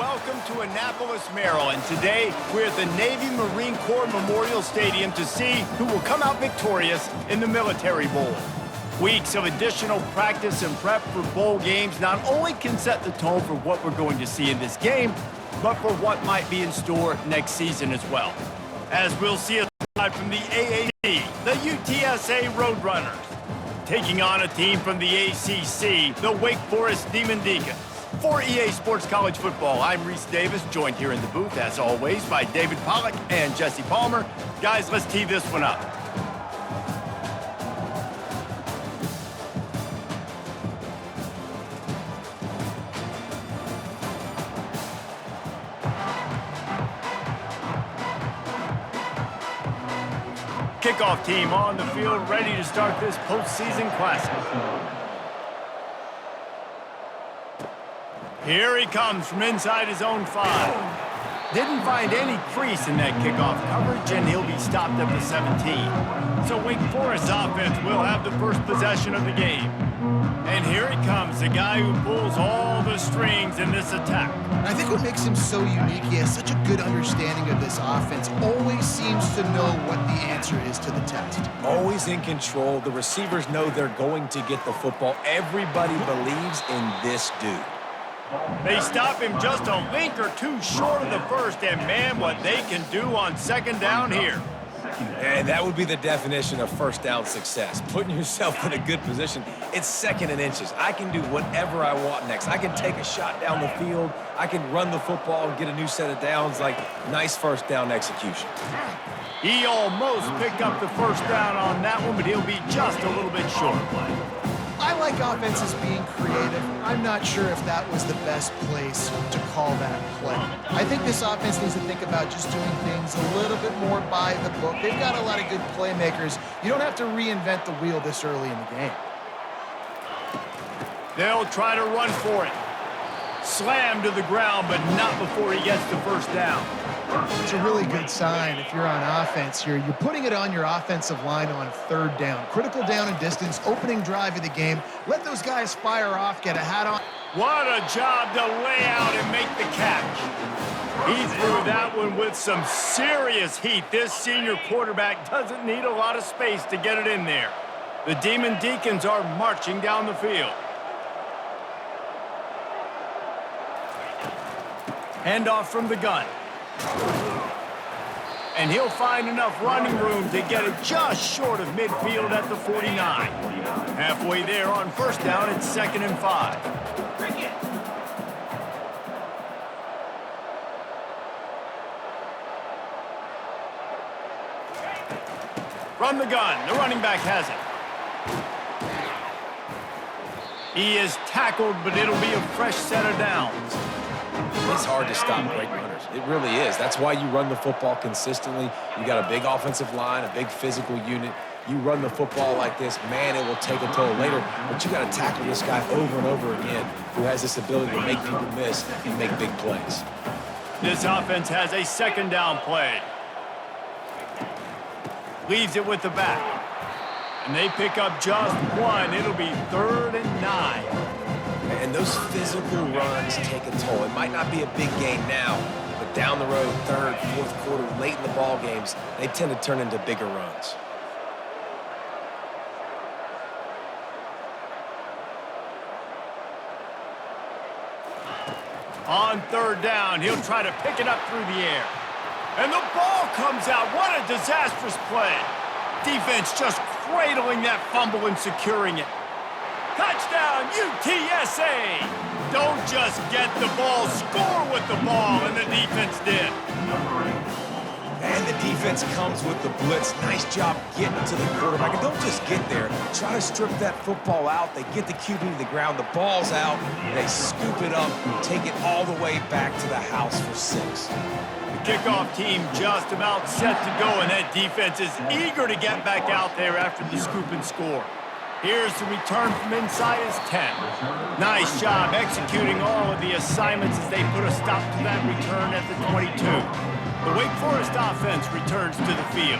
welcome to Annapolis, Maryland. Today, we're at the Navy Marine Corps Memorial Stadium to see who will come out victorious in the Military Bowl. Weeks of additional practice and prep for bowl games not only can set the tone for what we're going to see in this game, but for what might be in store next season as well. As we'll see aside from the AAC, the UTSA Roadrunners, taking on a team from the ACC, the Wake Forest Demon Deacons. For EA Sports College Football, I'm Reese Davis, joined here in the booth, as always, by David Pollack and Jesse Palmer. Guys, let's tee this one up. Kickoff team on the field, ready to start this postseason classic. Here he comes from inside his own 5. Didn't find any crease in that kickoff coverage, and he'll be stopped up to 17. So Wake Forest offense will have the first possession of the game. And here he comes, the guy who pulls all the strings in this attack. I think what makes him so unique, he has such a good understanding of this offense. Always seems to know what the answer is to the test. Always in control. The receivers know they're going to get the football. Everybody believes in this dude. They stop him just a link or two short of the first, and man, what they can do on second down here. And that would be the definition of first down success. Putting yourself in a good position. It's second and inches. I can do whatever I want next. I can take a shot down the field. I can run the football and get a new set of downs. Like, nice first down execution. He almost picked up the first down on that one, but he'll be just a little bit short. I like offenses being creative. I'm not sure if that was the best place to call that play. I think this offense needs to think about just doing things a little bit more by the book. They've got a lot of good playmakers. You don't have to reinvent the wheel this early in the game. They'll try to run for it. Slam to the ground, but not before he gets the first down. It's a really good sign if you're on offense here. You're putting it on your offensive line on third down. Critical down and distance, opening drive of the game. Let those guys fire off, get a hat on. What a job to lay out and make the catch. He threw that one with some serious heat. This senior quarterback doesn't need a lot of space to get it in there. The Demon Deacons are marching down the field. Handoff from the gun. And he'll find enough running room to get it just short of midfield at the 49. Halfway there on first down, it's 2nd and 5. From the gun, the running back has it. He is tackled, but it'll be a fresh set of downs. It's hard to stop great runners. It really is. That's why you run the football consistently. You got a big offensive line, a big physical unit. You run the football like this, man, it will take a toll later. But you got to tackle this guy over and over again who has this ability to make people miss and make big plays. This offense has a second down play. Leaves it with the back. And they pick up just one. It'll be 3rd and 9. And those physical runs take a toll. It might not be a big gain now, but down the road, 3rd, 4th quarter, late in the ball games, they tend to turn into bigger runs. On 3rd down, he'll try to pick it up through the air. And the ball comes out. What a disastrous play. Defense just cradling that fumble and securing it. Touchdown, UTSA! Don't just get the ball, score with the ball, and the defense did. And the defense comes with the blitz. Nice job getting to the quarterback. And don't just get there. Try to strip that football out. They get the QB to the ground. The ball's out. They scoop it up, take it all the way back to the house for 6. The kickoff team just about set to go, and that defense is eager to get back out there after the scoop and score. Here's the return from inside his 10. Nice job executing all of the assignments as they put a stop to that return at the 22. The Wake Forest offense returns to the field.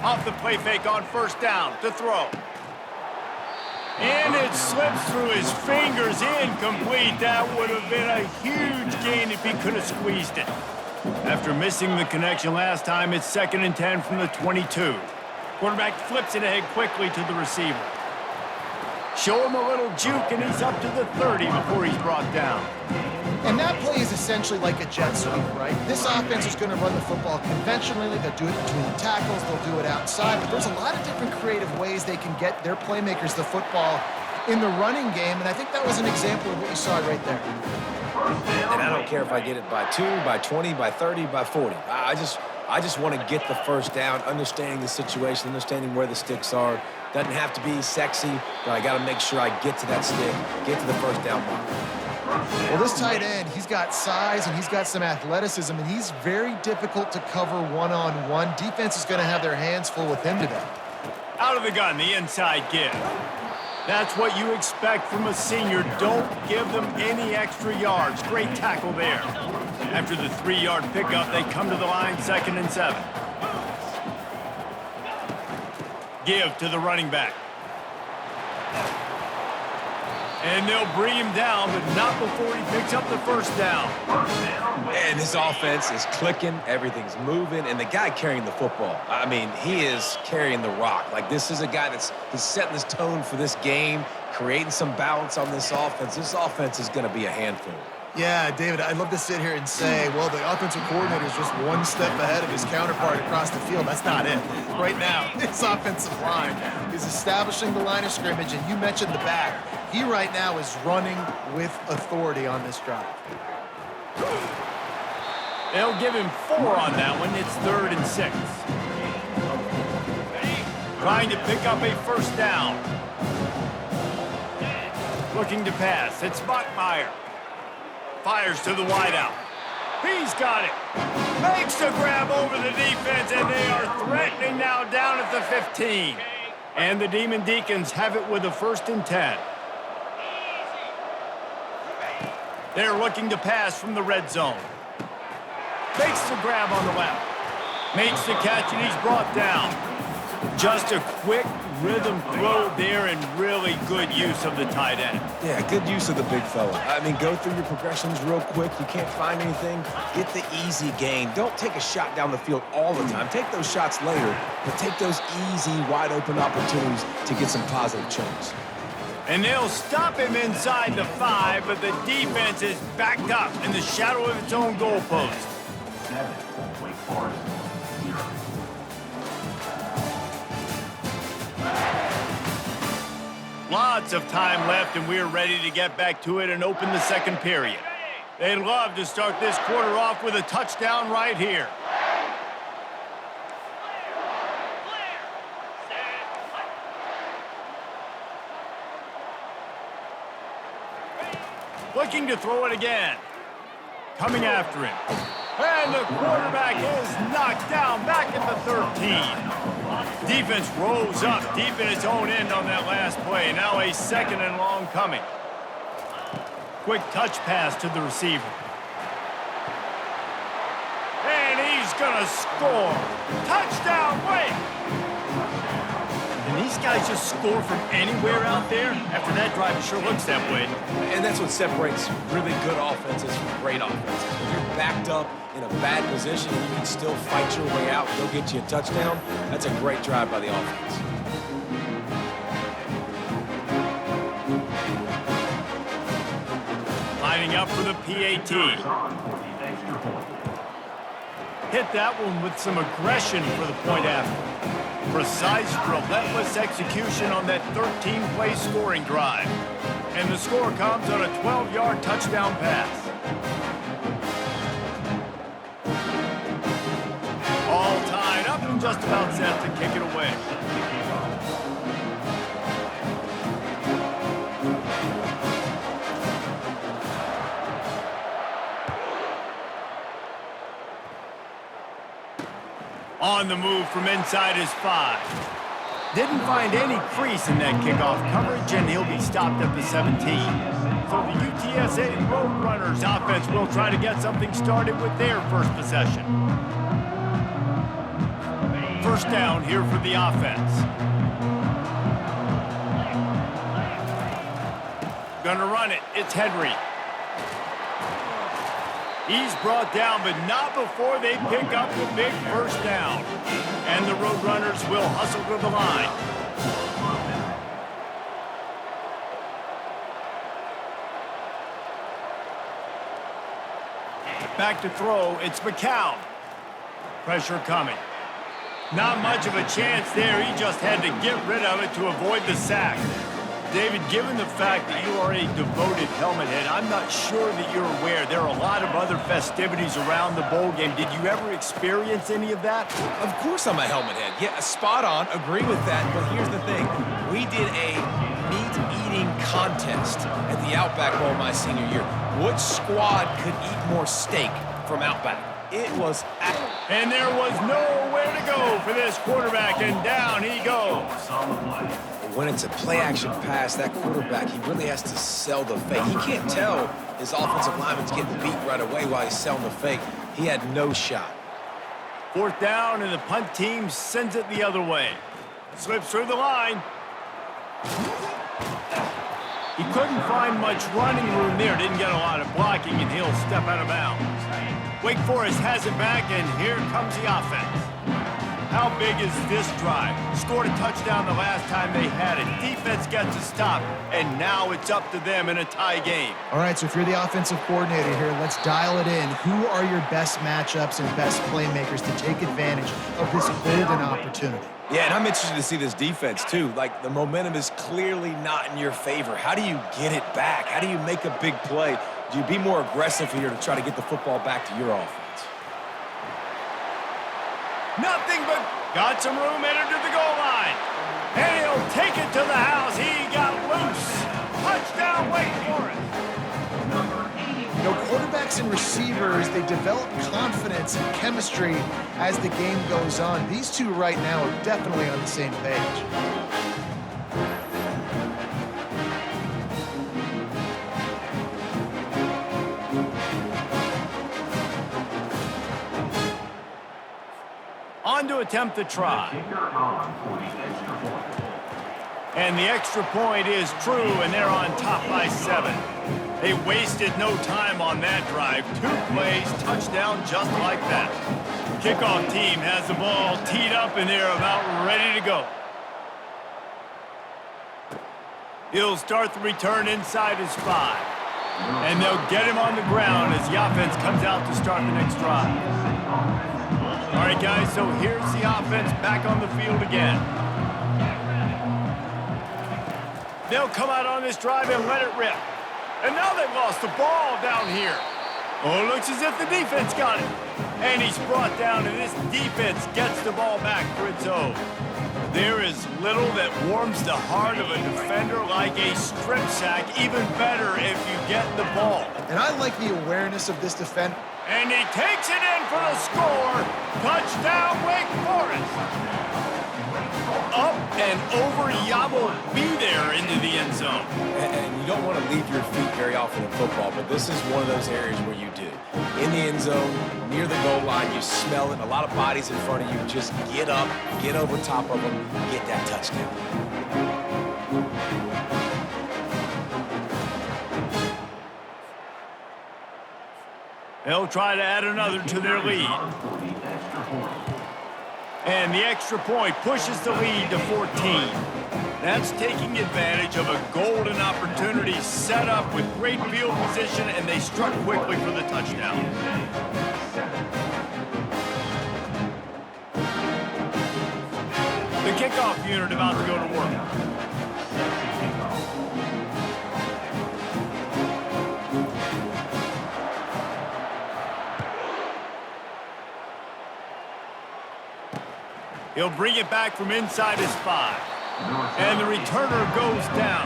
Off the play fake on first down to throw. And it slips through his fingers, incomplete. That would have been a huge gain if he could have squeezed it. After missing the connection last time, it's 2nd and 10 from the 22. Quarterback flips it ahead quickly to the receiver. Show him a little juke, and he's up to the 30 before he's brought down. And that play is essentially like a jet sweep, right? This offense is going to run the football conventionally. They'll do it between the tackles. They'll do it outside. But there's a lot of different creative ways they can get their playmakers the football in the running game. And I think that was an example of what you saw right there. And I don't care if I get it by 2, by 20, by 30, by 40. I just want to get the first down, understanding the situation, understanding where the sticks are. Doesn't have to be sexy, but I got to make sure I get to that stick, get to the first down mark. Well, this tight end, he's got size and he's got some athleticism, and he's very difficult to cover one-on-one. Defense is going to have their hands full with him today. Out of the gun, the inside give. That's what you expect from a senior. Don't give them any extra yards. Great tackle there. After the 3-yard pickup, they come to the line, 2nd and 7. Give to the running back. And they'll bring him down, but not before he picks up the first down. And this offense is clicking, everything's moving, and the guy carrying the football, I mean, he is carrying the rock. Like, this is a guy he's setting this tone for this game, creating some balance on this offense. This offense is going to be a handful. Yeah, David, I'd love to sit here and say, well, the offensive coordinator is just one step ahead of his counterpart across the field. That's not it. Right now, this offensive line is establishing the line of scrimmage, and you mentioned the back. He right now is running with authority on this drive. They'll give him 4 on that one. It's 3rd and 6. Trying to pick up a first down. Looking to pass. It's Buckmeyer. Fires to the wideout. He's got it. Makes the grab over the defense, and they are threatening now down at the 15. And the Demon Deacons have it with a 1st and 10. They're looking to pass from the red zone. Makes the grab on the left. Makes the catch, and he's brought down. Just a quick rhythm throw there, and really good use of the tight end. Yeah, good use of the big fella. I mean, go through your progressions real quick. You can't find anything. Get the easy gain. Don't take a shot down the field all the time. Take those shots later, but take those easy, wide-open opportunities to get some positive chunks. And they'll stop him inside the 5, but the defense is backed up in the shadow of its own goalpost. 7, Wake Forest, 0. Lots of time left, and we're ready to get back to it and open the 2nd period. They'd love to start this quarter off with a touchdown right here. Looking to throw it again. Coming after him. And the quarterback is knocked down back at the 13. Defense rose up deep in its own end on that last play. Now a 2nd and long coming. Quick touch pass to the receiver. And he's going to score. Touchdown, Wake! And these guys just score from anywhere out there. After that drive, it sure looks that way. And that's what separates really good offenses from great offenses. When you're backed up in a bad position and you can still fight your way out and go get you a touchdown, that's a great drive by the offense. Lining up for the PAT. Hit that one with some aggression for the point after. Precise, relentless execution on that 13-play scoring drive. And the score comes on a 12-yard touchdown pass. All tied up and just about set to kick it away. On the move from inside his 5. Didn't find any crease in that kickoff coverage, and he'll be stopped at the 17. So the UTSA Roadrunners offense will try to get something started with their first possession. First down here for the offense. Gonna run it. It's Henry. He's brought down, but not before they pick up the big first down. And the Roadrunners will hustle to the line. Back to throw, it's McCown. Pressure coming. Not much of a chance there. He just had to get rid of it to avoid the sack. David, given the fact that you are a devoted helmet head, I'm not sure that you're aware there are a lot of other festivities around the bowl game. Did you ever experience any of that? Of course I'm a helmet head. Yeah, spot on. Agree with that. But here's the thing. We did a meat-eating contest at the Outback Bowl my senior year. Which squad could eat more steak from Outback? It was... And there was nowhere to go for this quarterback, and down he goes. When it's a play-action pass, that quarterback, he really has to sell the fake. He can't tell his offensive lineman's getting beat right away while he's selling the fake. He had no shot. Fourth down, and the punt team sends it the other way. Slips through the line. He couldn't find much running room there. Didn't get a lot of blocking, and he'll step out of bounds. Wake Forest has it back, and here comes the offense. How big is this drive? Scored a touchdown the last time they had it. Defense gets a stop, and now it's up to them in a tie game. All right, so if you're the offensive coordinator here, let's dial it in. Who are your best matchups and best playmakers to take advantage of this golden opportunity? Yeah, and I'm interested to see this defense, too. Like, the momentum is clearly not in your favor. How do you get it back? How do you make a big play? Do you be more aggressive here to try to get the football back to your offense? Nothing but got some room, entered to the goal line. And he'll take it to the house. He got loose. Touchdown, Wake Forest. You know, quarterbacks and receivers, they develop confidence and chemistry as the game goes on. These two right now are definitely on the same page. On to attempt the try. And the extra point is true, and they're on top by 7. They wasted no time on that drive. 2 plays, touchdown just like that. Kickoff team has the ball teed up, and they're about ready to go. He'll start the return inside his 5. And they'll get him on the ground as the offense comes out to start the next drive. All right, guys, so here's the offense back on the field again. They'll come out on this drive and let it rip. And now they've lost the ball down here. Oh, it looks as if the defense got it. And he's brought down, and this defense gets the ball back for its own. There is little that warms the heart of a defender like a strip sack. Even better if you get the ball. And I like the awareness of this defender. And he takes it in for the score. Touchdown, Wake Forest. Up and over, Yabo be there into the end zone. And you don't want to leave your feet very often in football, but this is one of those areas where you do. In the end zone, near the goal line, you smell it. A lot of bodies in front of you. Just get up, get over top of them, get that touchdown. They'll try to add another to their lead. And the extra point pushes the lead to 14. That's taking advantage of a golden opportunity set up with great field position, and they struck quickly for the touchdown. The kickoff unit about to go to work. He'll bring it back from inside his 5. And the returner goes down.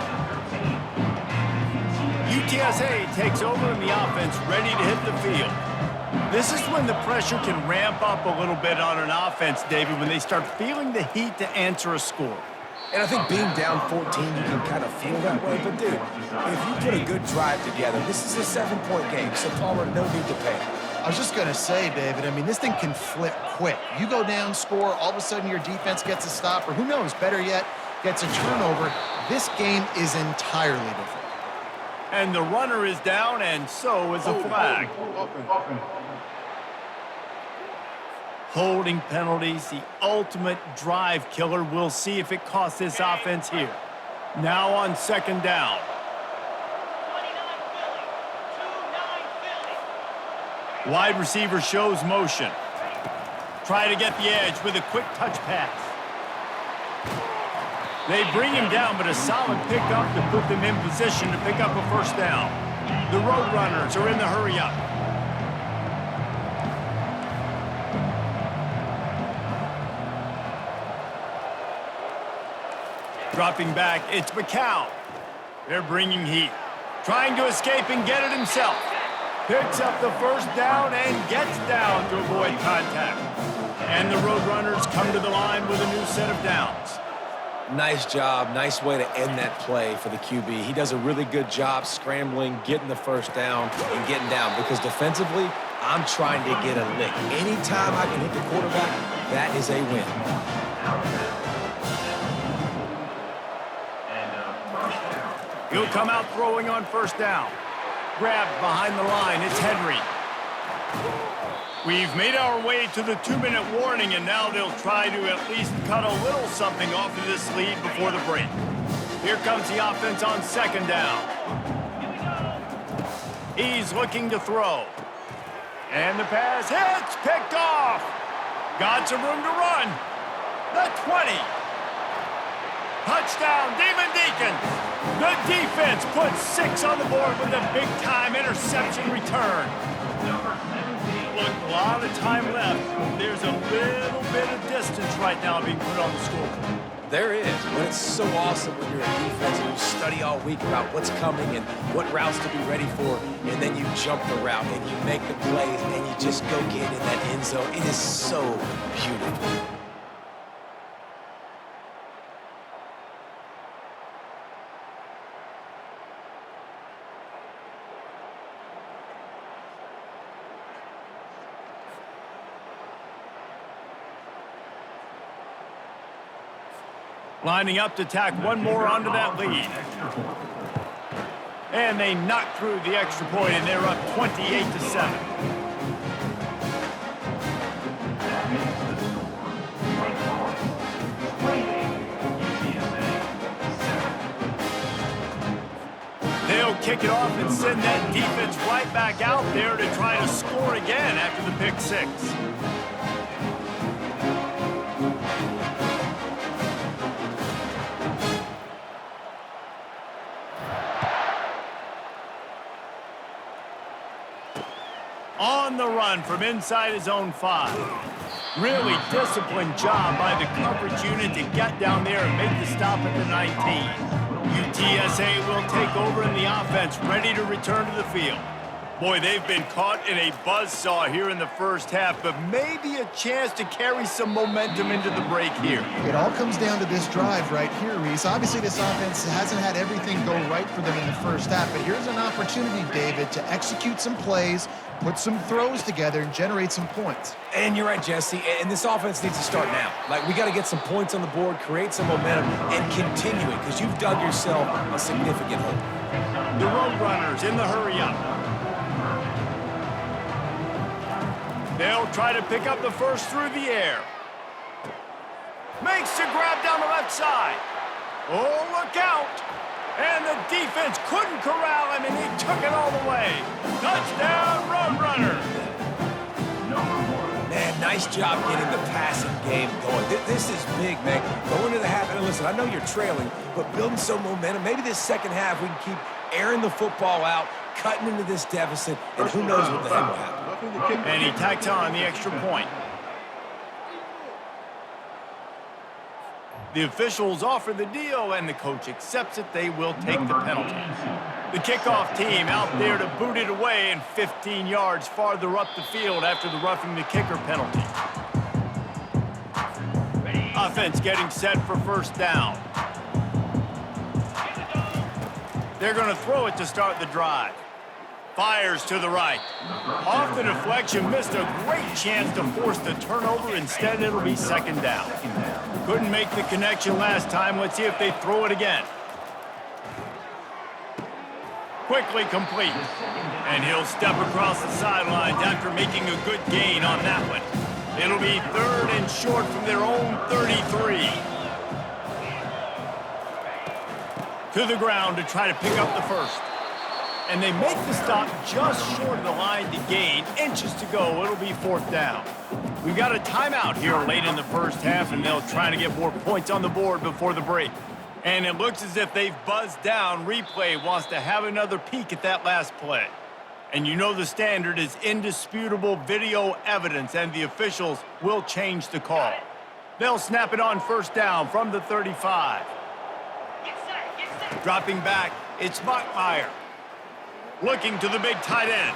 UTSA takes over in the offense, ready to hit the field. This is when the pressure can ramp up a little bit on an offense, David, when they start feeling the heat to answer a score. And I think being down 14, you can kind of feel that way. But, dude, if you put a good drive together, this is a 7-point game, so Palmer, no need to panic. I was just going to say, David, I mean, this thing can flip quick. You go down, score, all of a sudden your defense gets a stop, or who knows, better yet, gets a turnover. This game is entirely different. And the runner is down, and so is a flag. Holding penalties, the ultimate drive killer. We'll see if it costs this offense here. Now on second down. Wide receiver shows motion. Try to get the edge with a quick touch pass. They bring him down, but a solid pickup to put them in position to pick up a first down. The Roadrunners are in the hurry-up. Dropping back, it's McCown. They're bringing heat. Trying to escape and get it himself. Picks up the first down and gets down to avoid contact. And the Roadrunners come to the line with a new set of downs. Nice job. Nice way to end that play for the QB. He does a really good job scrambling, getting the first down, and getting down. Because defensively, I'm trying to get a lick. Anytime I can hit the quarterback, that is a win. He'll come out throwing on first down. Grabbed behind the line. It's Henry. We've made our way to the 2-minute warning, and now they'll try to at least cut a little something off of this lead before the break. Here comes the offense on second down. He's looking to throw. And the pass hits, picked off. Got some room to run. The 20. Touchdown, Demon Deacons. The defense puts 6 on the board with a big-time interception return. Look, a lot of time left. There's a little bit of distance right now being put on the scoreboard. There is, but it's so awesome when you're a defense and you study all week about what's coming and what routes to be ready for, and then you jump the route and you make the plays and you just go get in that end zone. It is so beautiful. Lining up to tack one more onto that lead. And they knock through the extra point, and they're up 28-7. They'll kick it off and send that defense right back out there to try to score again after the pick 6. On the run from inside his own 5. Really disciplined job by the coverage unit to get down there and make the stop at the 19. UTSA will take over in the offense, ready to return to the field. Boy, they've been caught in a buzzsaw here in the first half, but maybe a chance to carry some momentum into the break here. It all comes down to this drive right here, Reese. Obviously, this offense hasn't had everything go right for them in the first half, but here's an opportunity, David, to execute some plays, put some throws together, and generate some points. And you're right, Jesse, and this offense needs to start now. Like, we got to get some points on the board, create some momentum, and continue it, because you've dug yourself a significant hole. The Roadrunners in the hurry-up. They'll try to pick up the first through the air. Makes the grab down the left side. Oh, look out. And the defense couldn't corral him, and he took it all the way. Touchdown, Roadrunner. Man, nice job getting the passing game going. This is big, man. Going to the half, and listen, I know you're trailing, but building some momentum. Maybe this second half we can keep airing the football out, cutting into this deficit, and who knows what the heck will happen. And he tacks on the extra point. The officials offer the deal, and the coach accepts it. They will take the penalty. The kickoff team out there to boot it away, and 15 yards farther up the field after the roughing the kicker penalty. Offense getting set for first down. They're going to throw it to start the drive. Fires to the right. Off the deflection, missed a great chance to force the turnover. Instead, it'll be second down. Couldn't make the connection last time. Let's see if they throw it again. quickly complete. And he'll step across the sidelines after making a good gain on that one. It'll be 3rd and short from their own 33. To the ground to try to pick up the first. And they make the stop just short of the line to gain. Inches to go. It'll be 4th down. We've got a timeout here late in the first half, and they'll try to get more points on the board before the break. And it looks as if they've buzzed down. Replay wants to have another peek at that last play. And you know the standard is indisputable video evidence, and the officials will change the call. They'll snap it on 1st down from the 35. Dropping back, it's Bachmeier. Looking to the big tight end.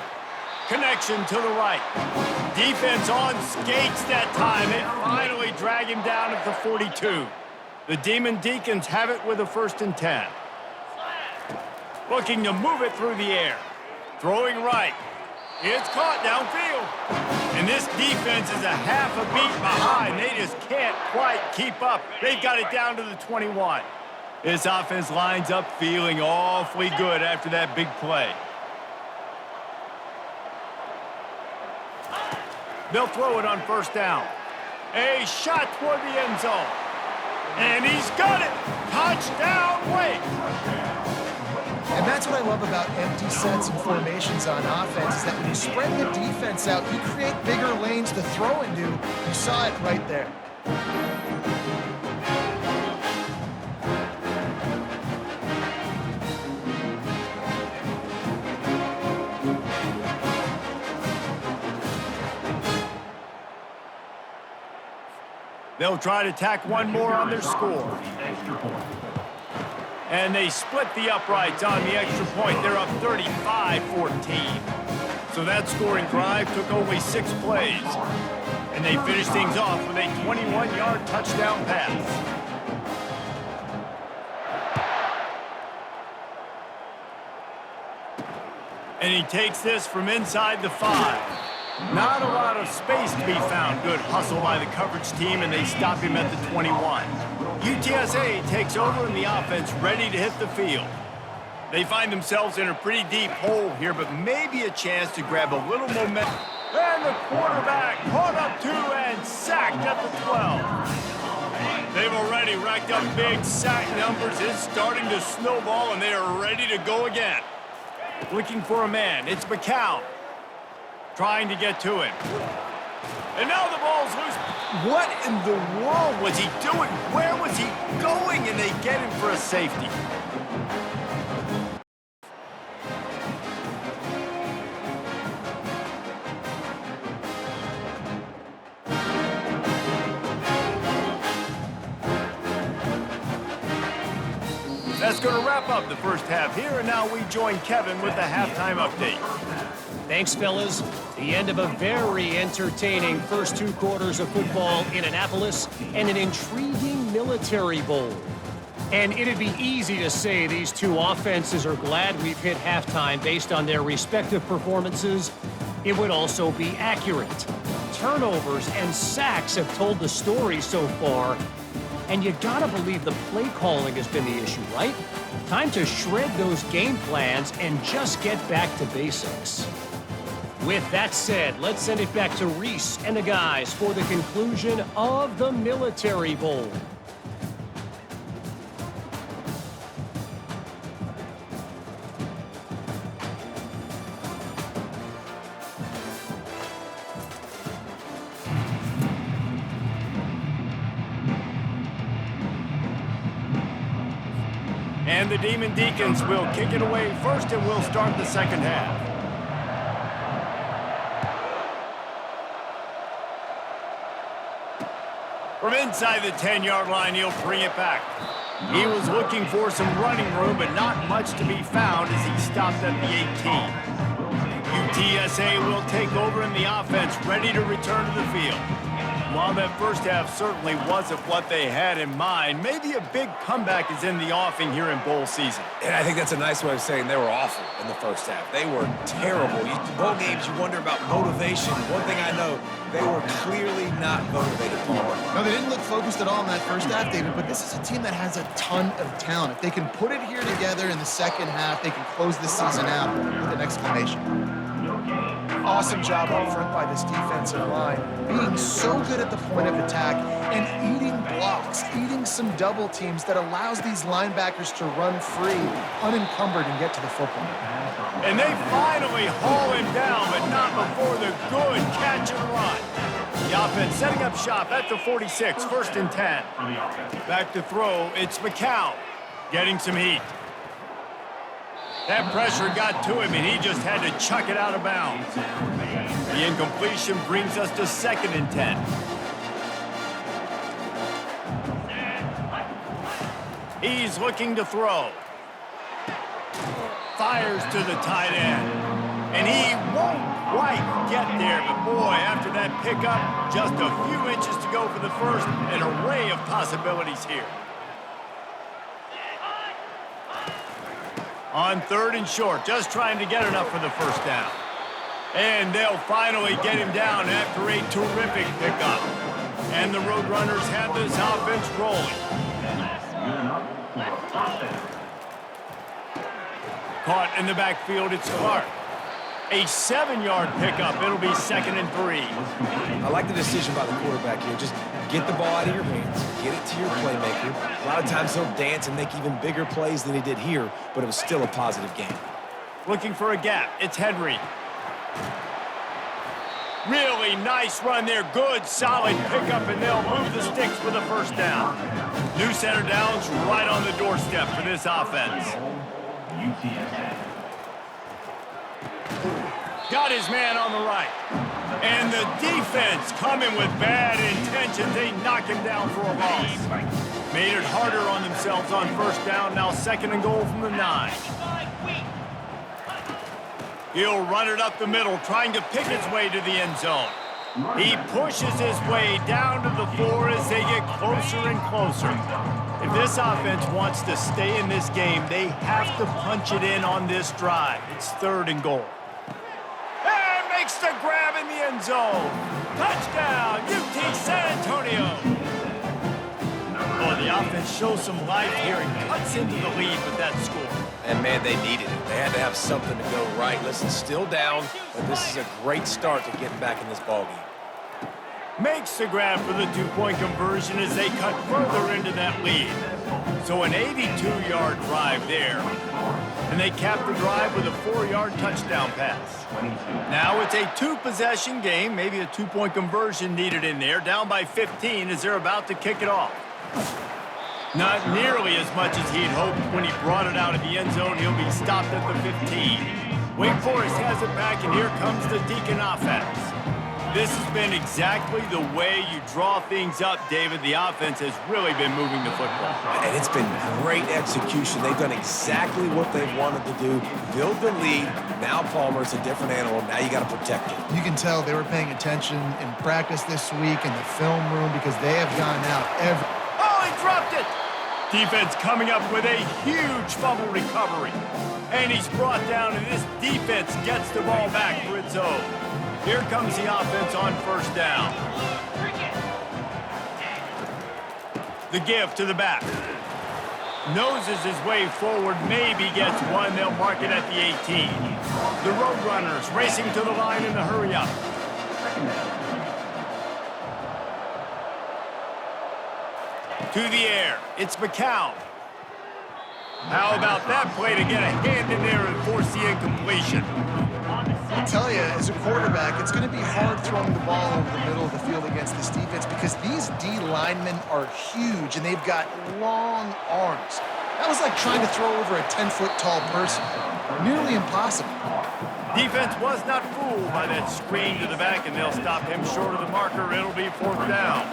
Connection to the right. Defense on skates that time. They finally drag him down at the 42. The Demon Deacons have it with a 1st and 10. Looking to move it through the air. Throwing right. It's caught downfield. And this defense is a half a beat behind. They just can't quite keep up. They've got it down to the 21. This offense lines up feeling awfully good after that big play. They'll throw it on 1st down. A shot toward the end zone. And he's got it. Touchdown, Wake. And that's what I love about empty sets and formations on offense, is that when you spread the defense out, you create bigger lanes to throw into. You saw it right there. They'll try to tack one more on their score. And they split the uprights on the extra point. They're up 35-14. So that scoring drive took only 6 plays. And they finished things off with a 21-yard touchdown pass. And he takes this from inside the 5. Not a lot of space to be found. Good hustle by the coverage team, and they stop him at the 21. UTSA takes over in the offense, ready to hit the field. They find themselves in a pretty deep hole here, but maybe a chance to grab a little momentum. And the quarterback caught up 2 and sacked at the 12. They've already racked up big sack numbers. It's starting to snowball, and they are ready to go again. Looking for a man. It's McCown. Trying to get to him. And now the ball's loose. What in the world was he doing? Where was he going? And they get him for a safety. That's going to wrap up the first half here, and now we join Kevin with the halftime update. Thanks, fellas. The end of a very entertaining first 2 quarters of football in Annapolis and an intriguing Military Bowl. And it'd be easy to say these 2 offenses are glad we've hit halftime based on their respective performances. It would also be accurate. Turnovers and sacks have told the story so far. And you gotta believe the play calling has been the issue, right? Time to shred those game plans and just get back to basics. With that said, let's send it back to Reese and the guys for the conclusion of the Military Bowl. And the Demon Deacons will kick it away first, and we'll start the second half. From inside the 10-yard line, he'll bring it back. He was looking for some running room, but not much to be found as he stopped at the 18. UTSA will take over in the offense, ready to return to the field. while that first half certainly wasn't what they had in mind, maybe a big comeback is in the offing here in bowl season. And I think that's a nice way of saying they were awful in the first half. They were terrible. Bowl games, you wonder about motivation. One thing I know, they were clearly not motivated, Palmer. No, they didn't look focused at all in that first half, David, but this is a team that has a ton of talent. If they can put it here together in the second half, they can close this season out with an exclamation. Awesome job up front by this defensive line, being so good at the point of attack and eating blocks, eating some double teams that allows these linebackers to run free, unencumbered, and get to the football. And they finally haul him down, but not before the good catch and run. The offense setting up shop at the 46, 1st and 10. Back to throw, it's McCown getting some heat. That pressure got to him, and he just had to chuck it out of bounds. The incompletion brings us to 2nd and 10. He's looking to throw. Fires to the tight end. And he won't quite get there, but boy, after that pickup, just a few inches to go for the first. An array of possibilities here. On 3rd and short, just trying to get enough for the first down. And they'll finally get him down after a terrific pickup. And the Roadrunners have this offense rolling. Caught in the backfield, it's Clark. A 7-yard pickup. It'll be 2nd and 3. I like the decision by the quarterback here. Just get the ball out of your hands, get it to your playmaker. A lot of times he'll dance and make even bigger plays than he did here, but it was still a positive game. Looking for a gap. It's Henry. Really nice run there. Good, solid pickup, and they'll move the sticks for the first down. New center downs right on the doorstep for this offense. UTSA. Got his man on the right. And the defense coming with bad intentions. They knock him down for a loss. Made it harder on themselves on first down. Now 2nd and goal from the 9. He'll run it up the middle, trying to pick his way to the end zone. He pushes his way down to the 4 as they get closer and closer. If this offense wants to stay in this game, they have to punch it in on this drive. It's 3rd and goal. And makes the grab in the end zone. Touchdown, UT San Antonio. Oh, the offense shows some life here and cuts into the lead with that score. And, man, they needed it. They had to have something to go right. Listen, still down, but this is a great start to getting back in this ballgame. Makes the grab for the 2-point conversion as they cut further into that lead. So an 82-yard drive there. And they cap the drive with a 4-yard touchdown pass. Now it's a 2-possession game, maybe a 2-point conversion needed in there. Down by 15 as they're about to kick it off. Not nearly as much as he'd hoped when he brought it out of the end zone. He'll be stopped at the 15. Wake Forest has it back, and here comes the Deacon offense. This has been exactly the way you draw things up, David. The offense has really been moving the football. And it's been great execution. They've done exactly what they've wanted to do. Build the lead. Now Palmer's a different animal. Now you got to protect it. You can tell they were paying attention in practice this week in the film room because they have gone out every... Oh, he dropped it! Defense coming up with a huge fumble recovery. And he's brought down, and this defense gets the ball back for its own. Here comes the offense on first down. The give to the back. Noses his way forward, maybe gets one. They'll mark it at the 18. The Roadrunners racing to the line in the hurry up. To the air, it's McCown. How about that play to get a hand in there and force the incompletion? I'll tell you, as a quarterback, it's going to be hard throwing the ball over the middle of the field against this defense because these D linemen are huge and they've got long arms. That was like trying to throw over a 10-foot tall person. Nearly impossible. Defense was not fooled by that screen to the back, and they'll stop him short of the marker. It'll be 4th down.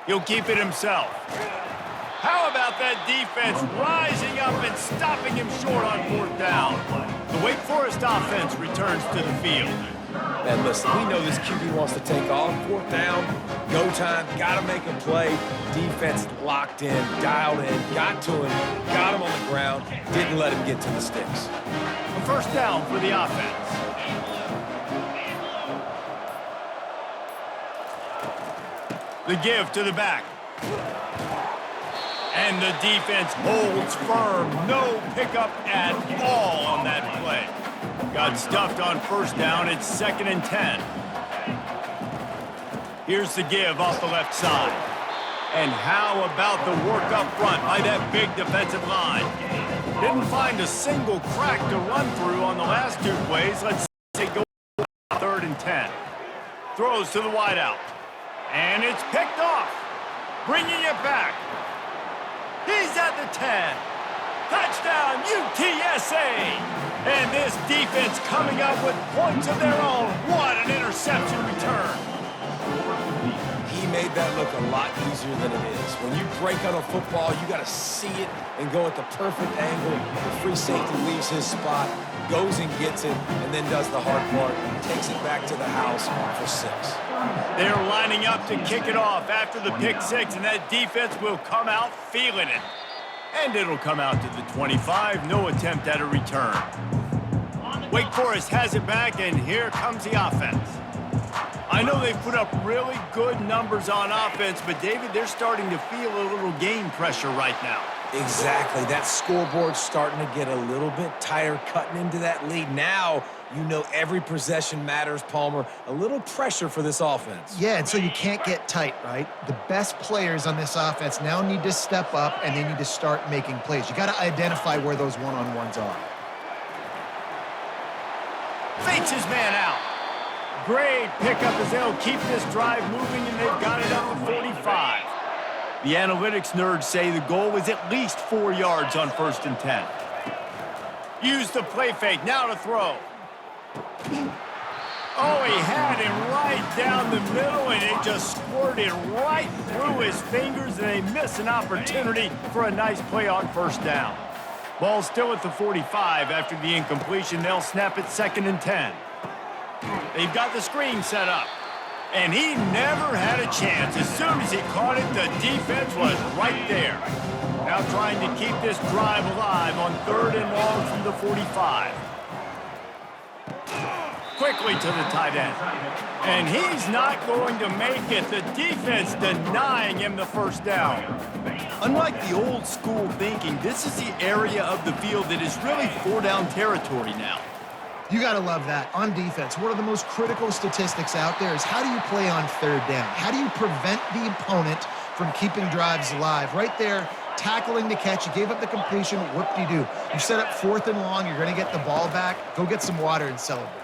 He'll keep it himself. How about that defense rising up and stopping him short on 4th down? The Wake Forest offense returns to the field. And listen, we know this QB wants to take off. Fourth down, go time, got to make a play. Defense locked in, dialed in, got to him, got him on the ground, didn't let him get to the sticks. A first down for the offense. The give to the back. And the defense holds firm. No pickup at all on that play. Got stuffed on first down. It's 2nd and 10. Here's the give off the left side. And how about the work up front by that big defensive line? Didn't find a single crack to run through on the last 2 plays. Let's say go 3rd and 10. Throws to the wideout. And it's picked off. Bringing it back. He's at the 10. Touchdown, UTSA. And this defense coming up with points of their own. What an interception return. He made that look a lot easier than it is. When you break on a football, you got to see it and go at the perfect angle. The free safety leaves his spot, goes and gets it, and then does the hard part, takes it back to the house for 6. They're lining up to kick it off after the pick 6, and that defense will come out feeling it. And it'll come out to the 25. No attempt at a return. Wake Forest has it back, and here comes the offense. I know they've put up really good numbers on offense, but, David, they're starting to feel a little game pressure right now. Exactly. That scoreboard's starting to get a little bit tighter, cutting into that lead. Now, you know every possession matters, Palmer. A little pressure for this offense. Yeah, and so you can't get tight, right? The best players on this offense now need to step up, and they need to start making plays. You got to identify where those one-on-ones are. Fakes his man out. Great pickup as they'll keep this drive moving, and they've got it up to 45. The analytics nerds say the goal is at least 4 yards on 1st and 10. Use the play fake, now to throw. Oh, he had him right down the middle, and it just squirted right through his fingers, and they miss an opportunity for a nice play on 1st down. Ball still at the 45 after the incompletion. They'll snap it 2nd and 10. They've got the screen set up. And he never had a chance. As soon as he caught it, the defense was right there. Now trying to keep this drive alive on 3rd and long from the 45. Quickly to the tight end. And he's not going to make it. The defense denying him the 1st down. Unlike the old school thinking, this is the area of the field that is really 4-down territory now. You got to love that. On defense, one of the most critical statistics out there is how do you play on 3rd down? How do you prevent the opponent from keeping drives alive? Right there, tackling the catch. You gave up the completion. Whoop-de-doo. You set up 4th and long. You're going to get the ball back. Go get some water and celebrate.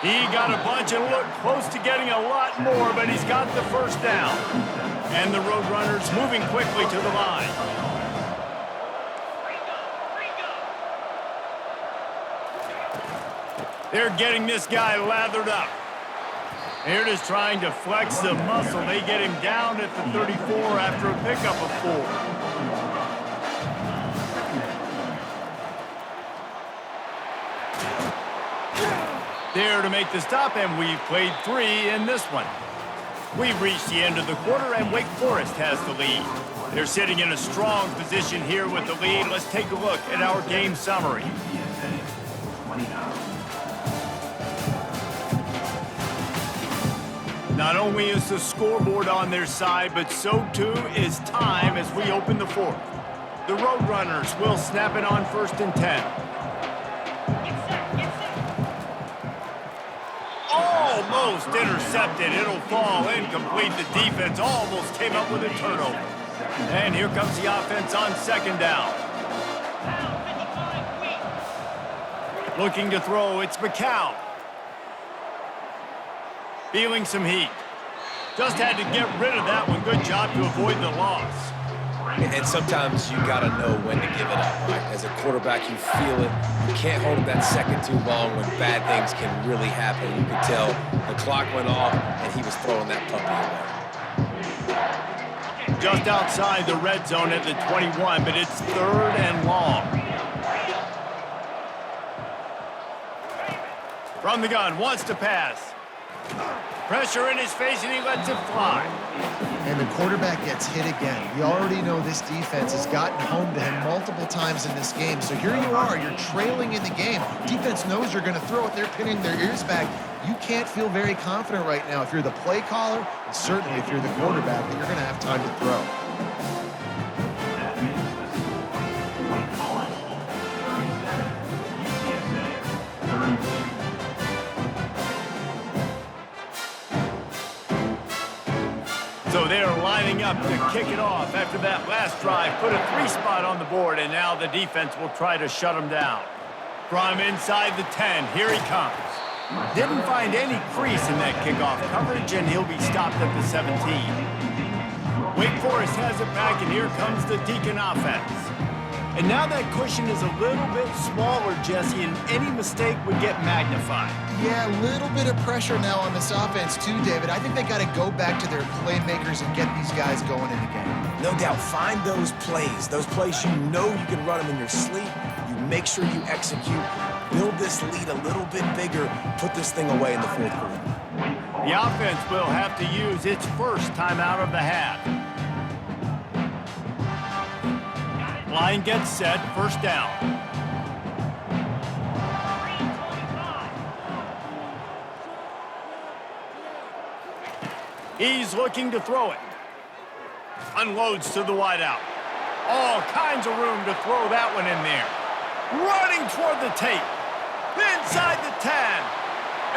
He got a bunch and looked close to getting a lot more, but he's got the 1st down. And the Roadrunners moving quickly to the line. They're getting this guy lathered up. They're just trying to flex the muscle. They get him down at the 34 after a pickup of 4. There to make the stop, and we've played 3 in this one. We've reached the end of the quarter, and Wake Forest has the lead. They're sitting in a strong position here with the lead. Let's take a look at our game summary. Not only is the scoreboard on their side, but so too is time as we open the 4th. The Roadrunners will snap it on 1st and 10. Almost intercepted. It'll fall incomplete. The defense almost came up with a turnover. And here comes the offense on 2nd down. Looking to throw, it's McCown. Feeling some heat. Just had to get rid of that one. Good job to avoid the loss. And sometimes you got to know when to give it up, right? As a quarterback, you feel it. You can't hold it that second too long when bad things can really happen. You could tell the clock went off, and he was throwing that puppy away. Just outside the red zone at the 21, but it's 3rd and long. From the gun, wants to pass. Pressure in his face, and he lets it fly. And the quarterback gets hit again. We already know this defense has gotten home to him multiple times in this game. So here you are, you're trailing in the game. Defense knows you're going to throw it. They're pinning their ears back. You can't feel very confident right now if you're the play caller, and certainly if you're the quarterback, that you're going to have time to throw. So they're lining up to kick it off after that last drive. Put a 3-spot on the board, and now the defense will try to shut them down. From inside the 10, here he comes. Didn't find any crease in that kickoff coverage, and he'll be stopped at the 17. Wake Forest has it back, and here comes the Deacon offense. And now that cushion is a little bit smaller, Jesse, and any mistake would get magnified. Yeah, a little bit of pressure now on this offense too, David. I think they got to go back to their playmakers and get these guys going in the game. No doubt, find those plays you know you can run them in your sleep. You make sure you execute, build this lead a little bit bigger, put this thing away in the fourth quarter. The offense will have to use its first timeout of the half. Line gets set, first down. He's looking to throw it. Unloads to the wideout. All kinds of room to throw that one in there. Running toward the tape. Inside the 10.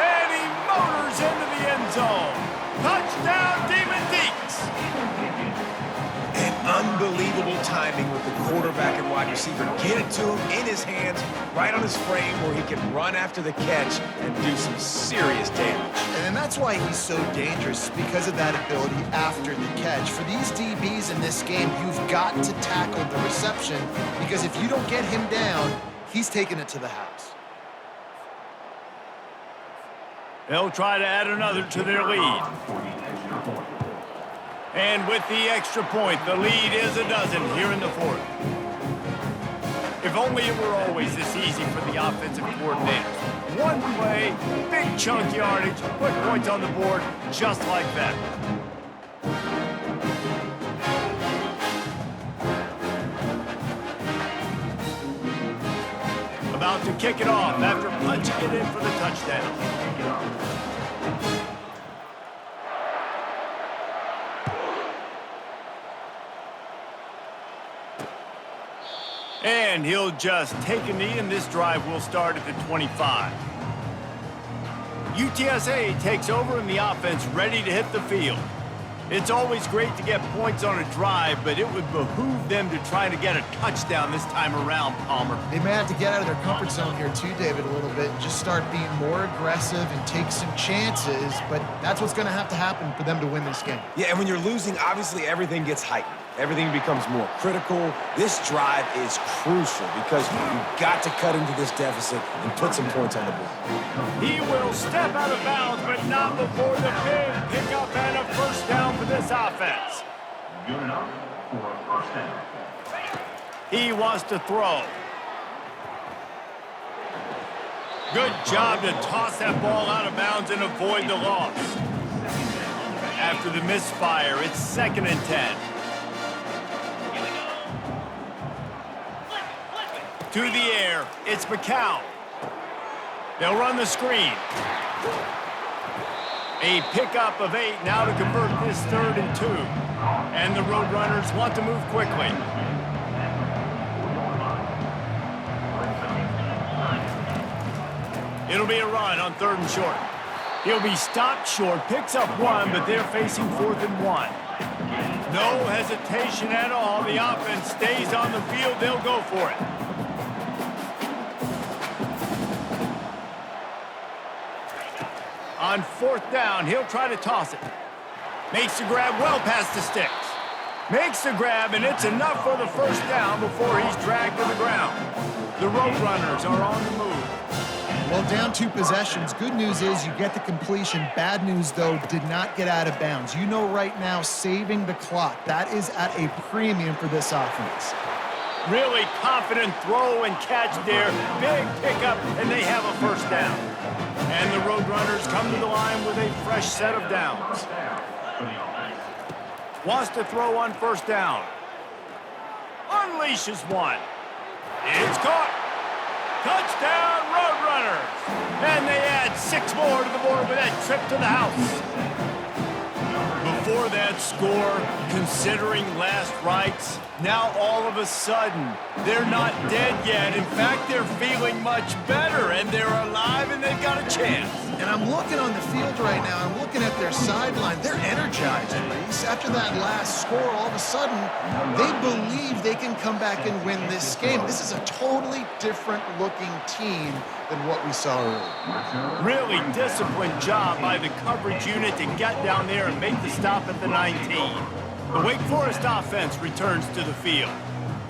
And he motors into the end zone. Touchdown, Demon Deeks. And unbelievable timing with the quarterback and wide receiver. Get it to him in his hands, right on his frame where he can run after the catch and do some serious damage. And that's why he's so dangerous, because of that ability after the catch. For these DBs in this game, you've got to tackle the reception, because if you don't get him down, he's taking it to the house. They'll try to add another to their lead. And with the extra point, the lead is a dozen here in the fourth. If only it were always this easy for the offensive coordinators. One play, big chunk yardage, put points on the board just like that. About to kick it off after punching it in for the touchdown. And he'll just take a knee, and this drive will start at the 25. UTSA takes over, and the offense ready to hit the field. It's always great to get points on a drive, but it would behoove them to try to get a touchdown this time around, Palmer. They may have to get out of their comfort zone here too, David, a little bit, and just start being more aggressive and take some chances, but that's what's going to happen for them to win this game. Yeah, and when you're losing, obviously everything gets heightened. Everything becomes more critical. This drive is crucial because you've got to cut into this deficit and put some points on the board. He will step out of bounds, but not before the big pickup and a first down for this offense. Good enough for a first down. He wants to throw. Good job to toss that ball out of bounds and avoid the loss. After the misfire, it's 2nd and 10. To the air, it's McCown. They'll run the screen. A pickup of 8 now to convert this 3rd and 2. And the Roadrunners want to move quickly. It'll be a run on 3rd and short. He'll be stopped short, picks up 1, but they're facing 4th and 1. No hesitation at all. The offense stays on the field. They'll go for it. On 4th down, he'll try to toss it. Makes the grab well past the sticks. Makes the grab, and it's enough for the first down before he's dragged to the ground. The Roadrunners are on the move. Well, down 2 possessions. Good news is you get the completion. Bad news, though, did not get out of bounds. You know right now, saving the clock, that is at a premium for this offense. Really confident throw and catch there. Big pickup, and they have a first down. And the Roadrunners come to the line with a fresh set of downs. Wants to throw on first down. Unleashes one. It's caught. Touchdown, Roadrunners. And they add 6 more to the board with that trip to the house. Before that score, considering last rites, now all of a sudden, they're not dead yet. In fact, they're feeling much better, and they're alive, and they've got a chance. And I'm looking on the field right now. I'm looking at their sideline. They're energized, Reese. After that last score, all of a sudden, they believe they can come back and win this game. This is a totally different-looking team than what we saw earlier. Really disciplined job by the coverage unit to get down there and make the stop at the 19. The Wake Forest offense returns to the field.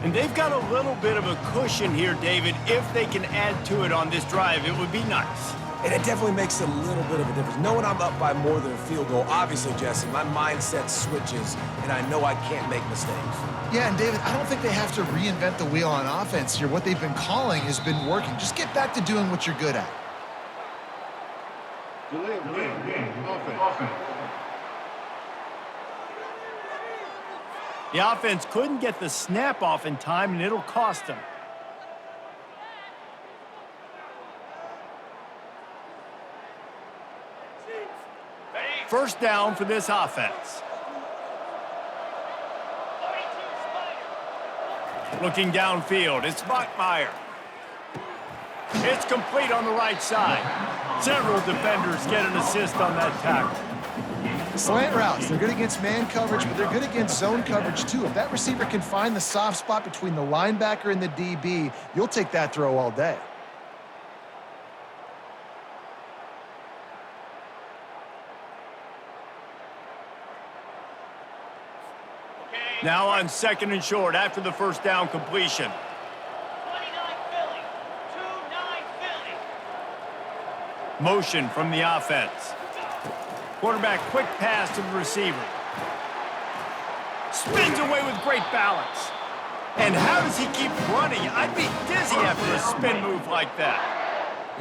And they've got a little bit of a cushion here, David. If they can add to it on this drive, it would be nice. And it definitely makes a little bit of a difference. Knowing I'm up by more than a field goal, obviously, Jesse, my mindset switches, and I know I can't make mistakes. Yeah, and David, I don't think they have to reinvent the wheel on offense here. What they've been calling has been working. Just get back to doing what you're good at. The offense couldn't get the snap off in time, and it'll cost them. First down for this offense. Looking downfield, it's Bachmeier. It's complete on the right side. Several defenders get an assist on that tackle. Slant routes, they're good against man coverage, but they're good against zone coverage too. If that receiver can find the soft spot between the linebacker and the DB, you'll take that throw all day. Now on 2nd and short after the first down completion. 29 Philly. 2-9 Philly. Motion from the offense. Quarterback quick pass to the receiver. Spins away with great balance. And how does he keep running? I'd be dizzy after a spin move like that.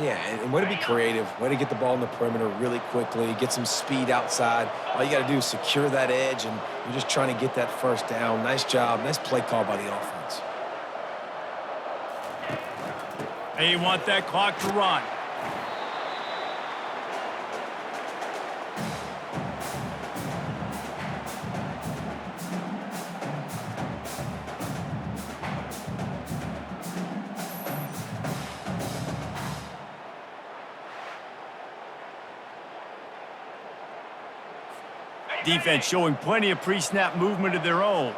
Yeah, and way to be creative, way to get the ball in the perimeter really quickly, get some speed outside. All you got to do is secure that edge, and you're just trying to get that first down. Nice job, nice play call by the offense. They want that clock to run. Defense showing plenty of pre-snap movement of their own.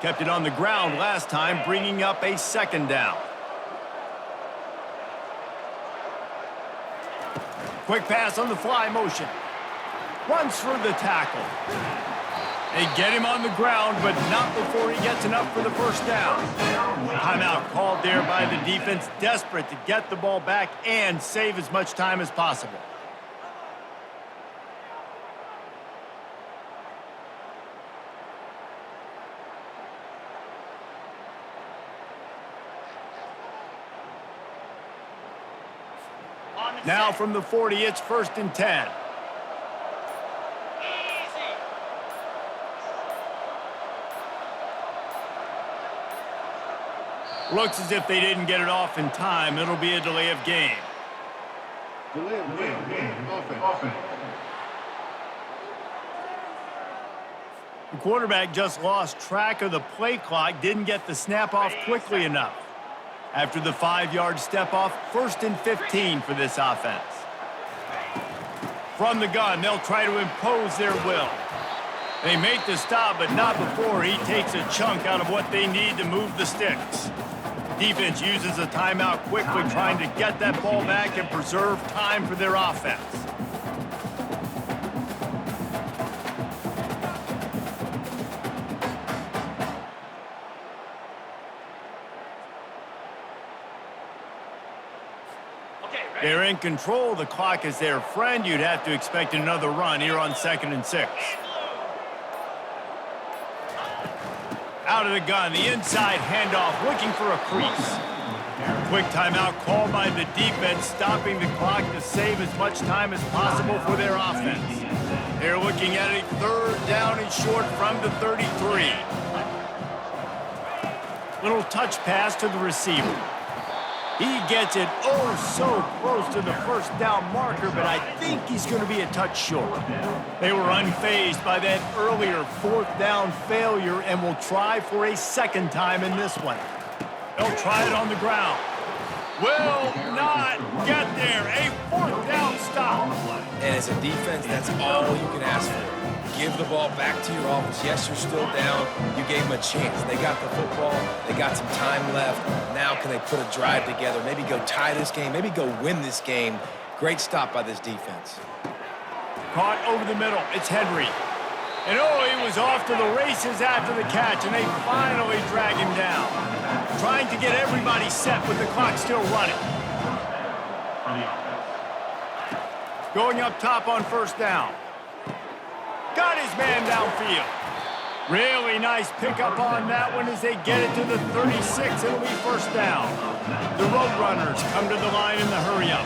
Kept it on the ground last time, bringing up a 2nd down. Quick pass on the fly motion. Runs for the tackle. They get him on the ground, but not before he gets enough for the first down. Timeout called there by the defense, desperate to get the ball back and save as much time as possible. Now from the 40, it's 1st and 10. Looks as if they didn't get it off in time. It'll be a delay of game. The quarterback just lost track of the play clock, didn't get the snap off quickly enough. After the 5-yard step off, 1st and 15 for this offense. From the gun, they'll try to impose their will. They make the stop, but not before he takes a chunk out of what they need to move the sticks. Defense uses a timeout quickly, trying to get that ball back and preserve time for their offense. They're in control. The clock is their friend. You'd have to expect another run here on 2nd and 6. Out of the gun, the inside handoff, looking for a crease. Quick timeout called by the defense, stopping the clock to save as much time as possible for their offense. They're looking at a 3rd down and short from the 33. Little touch pass to the receiver. He gets it so close to the 1st down marker, but I think he's going to be a touch short. They were unfazed by that earlier 4th down failure and will try for a 2nd time in this one. They'll try it on the ground. Will not get there. A 4th down stop. And as a defense, that's all you can ask for. Give the ball back to your offense. Yes, you're still down. You gave them a chance. They got the football. They got some time left. Now can they put a drive together? Maybe go tie this game. Maybe go win this game. Great stop by this defense. Caught over the middle. It's Henry. And he was off to the races after the catch, and they finally drag him down. Trying to get everybody set with the clock still running. Going up top on 1st down. Got his man downfield. Really nice pickup on that one as they get it to the 36. It'll be 1st down. The Roadrunners come to the line in the hurry-up.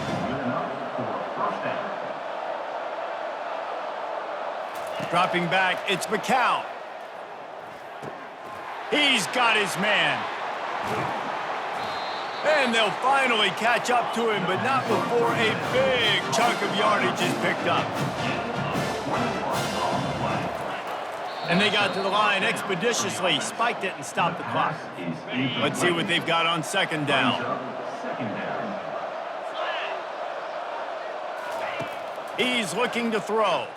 Dropping back, it's McCown. He's got his man. And they'll finally catch up to him, but not before a big chunk of yardage is picked up. And they got to the line expeditiously, spiked it and stopped the clock. Let's see what they've got on 2nd down. He's looking to throw.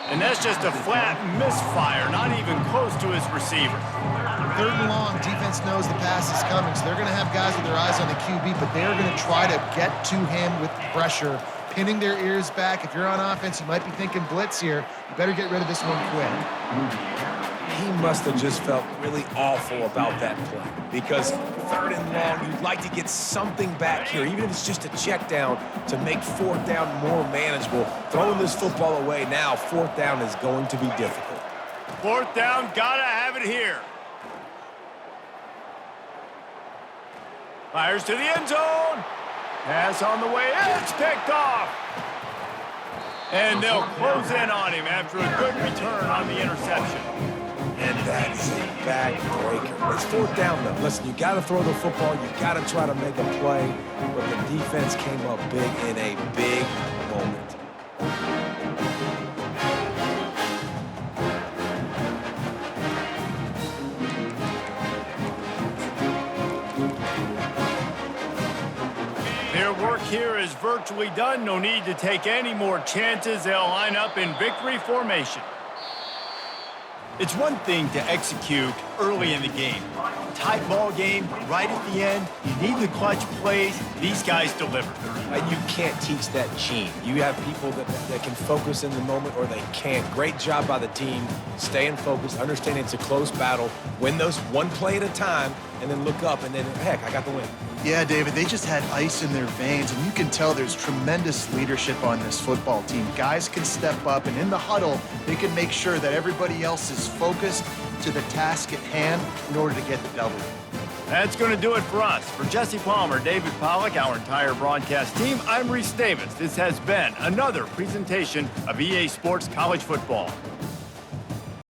And that's just a flat misfire, not even close to his receiver. 3rd and long, defense knows the pass is coming, so they're going to have guys with their eyes on the QB, but they're going to try to get to him with pressure, pinning their ears back. If you're on offense, you might be thinking blitz here. You better get rid of this one quick. He must have just felt really awful about that play because 3rd and long, you'd like to get something back here, even if it's just a check down to make 4th down more manageable. Throwing this football away now, 4th down is going to be difficult. 4th down, gotta have it here. Fires to the end zone. Pass on the way. It's picked off. And they'll close in on him after a good return on the interception. And that is a backbreaker. It's 4th down, though. Listen, you got to throw the football. You got to try to make a play. But the defense came up big in a big moment. Their work here is virtually done. No need to take any more chances. They'll line up in victory formation. It's one thing to execute early in the game. Tight ball game, right at the end. You need the clutch plays. These guys deliver. And you can't teach that gene. You have people that can focus in the moment or they can't. Great job by the team, staying focused, understanding it's a close battle, win those one play at a time, and then look up and then, heck, I got the win. Yeah, David, they just had ice in their veins, and you can tell there's tremendous leadership on this football team. Guys can step up, and in the huddle, they can make sure that everybody else is focused to the task at hand in order to get the W. That's going to do it for us. For Jesse Palmer, David Pollack, our entire broadcast team, I'm Reese Davis. This has been another presentation of EA Sports College Football.